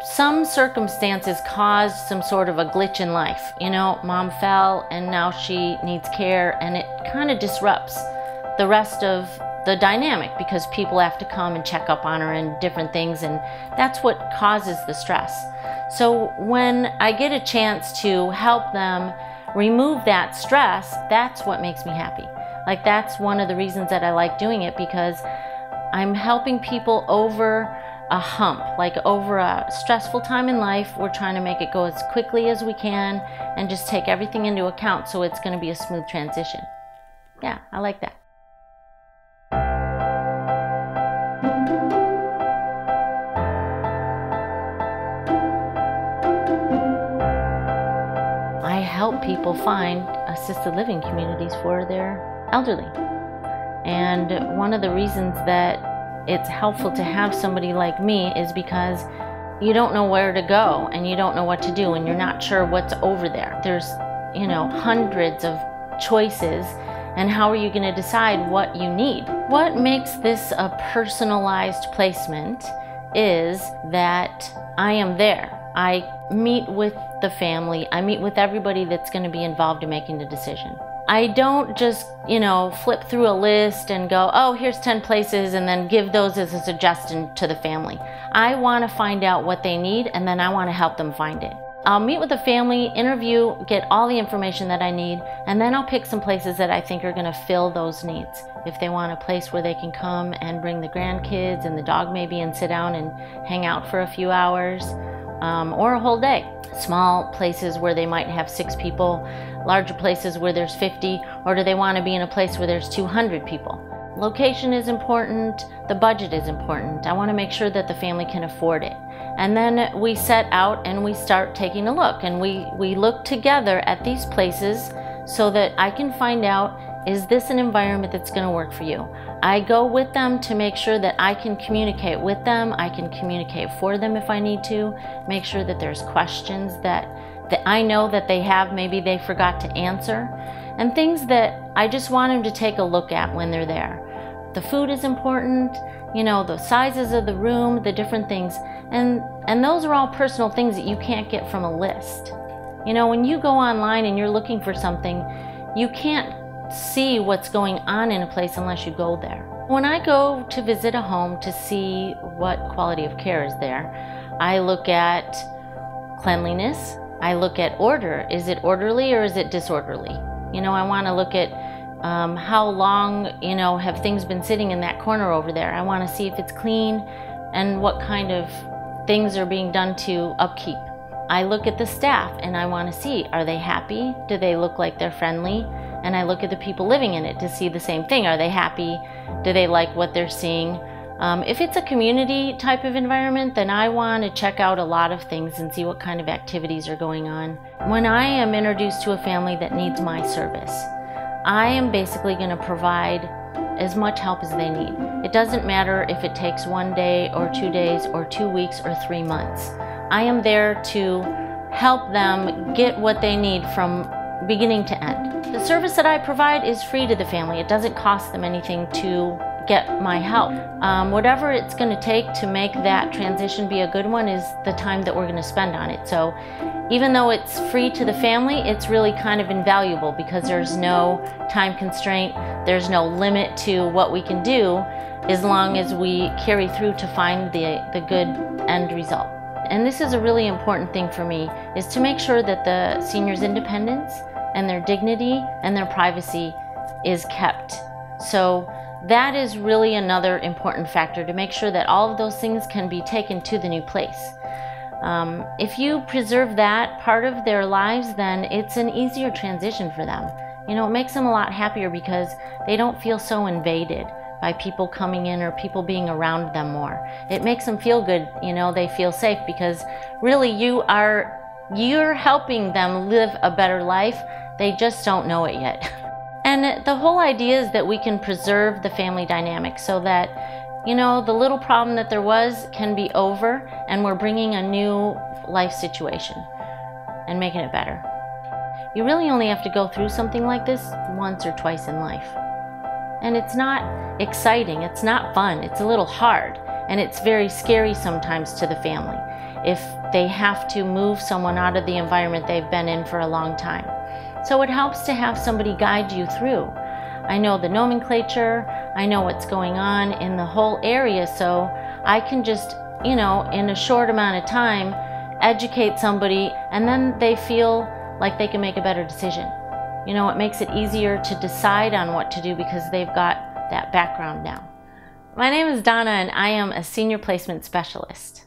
some circumstances caused some sort of a glitch in life. You know, mom fell and now she needs care, and it kind of disrupts the rest of the dynamic because people have to come and check up on her and different things, and that's what causes the stress. So when I get a chance to help them remove that stress, that's what makes me happy. Like, that's one of the reasons that I like doing it, because I'm helping people over a hump, like over a stressful time in life. We're trying to make it go as quickly as we can and just take everything into account so it's going to be a smooth transition. Yeah, I like that. I help people find assisted living communities for their elderly. And one of the reasons that it's helpful to have somebody like me is because you don't know where to go and you don't know what to do and you're not sure what's over there. There's, you know, hundreds of choices, and how are you going to decide what you need? What makes this a personalized placement is that I am there. I meet with the family. I meet with everybody that's going to be involved in making the decision. I don't just, you know, flip through a list and go, oh, here's 10 places, and then give those as a suggestion to the family. I want to find out what they need, and then I want to help them find it. I'll meet with the family, interview, get all the information that I need, and then I'll pick some places that I think are going to fill those needs. If they want a place where they can come and bring the grandkids and the dog maybe and sit down and hang out for a few hours, or a whole day. Small places where they might have 6 people, larger places where there's 50, or do they want to be in a place where there's 200 people? Location is important, the budget is important. I want to make sure that the family can afford it. And then we set out and we start taking a look, and we look together at these places so that I can find out, is this an environment that's going to work for you? I go with them to make sure that I can communicate with them. I can communicate for them if I need to, make sure that there's questions that I know that they have, maybe they forgot to answer, and things that I just want them to take a look at when they're there. The food is important, you know, the sizes of the room, the different things, and those are all personal things that you can't get from a list. You know, when you go online and you're looking for something, you can't see what's going on in a place unless you go there. When I go to visit a home to see what quality of care is there, I look at cleanliness, I look at order. Is it orderly or is it disorderly? You know, I want to look at how long, you know, have things been sitting in that corner over there. I want to see if it's clean and what kind of things are being done to upkeep. I look at the staff and I want to see, are they happy? Do they look like they're friendly? And I look at the people living in it to see the same thing. Are they happy? Do they like what they're seeing? If it's a community type of environment, then I want to check out a lot of things and see what kind of activities are going on. When I am introduced to a family that needs my service, I am basically going to provide as much help as they need. It doesn't matter if it takes 1 day or 2 days or 2 weeks or 3 months. I am there to help them get what they need from beginning to end. The service that I provide is free to the family. It doesn't cost them anything to get my help. Whatever it's going to take to make that transition be a good one is the time that we're going to spend on it. So even though it's free to the family, it's really kind of invaluable because there's no time constraint, there's no limit to what we can do as long as we carry through to find the good end result. And this is a really important thing for me, is to make sure that the seniors' independence and their dignity and their privacy is kept. So that is really another important factor, to make sure that all of those things can be taken to the new place. If you preserve that part of their lives, then it's an easier transition for them. You know, it makes them a lot happier because they don't feel so invaded by people coming in or people being around them more. It makes them feel good, you know, they feel safe because really you're helping them live a better life. They just don't know it yet. And the whole idea is that we can preserve the family dynamic so that, you know, the little problem that there was can be over and we're bringing a new life situation and making it better. You really only have to go through something like this once or twice in life. And it's not exciting, it's not fun, it's a little hard, and it's very scary sometimes to the family. if they have to move someone out of the environment they've been in for a long time. So it helps to have somebody guide you through. I know the nomenclature, I know what's going on in the whole area, so I can just, in a short amount of time, educate somebody, and then they feel like they can make a better decision. It makes it easier to decide on what to do because they've got that background now. My name is Donna, and I am a senior placement specialist.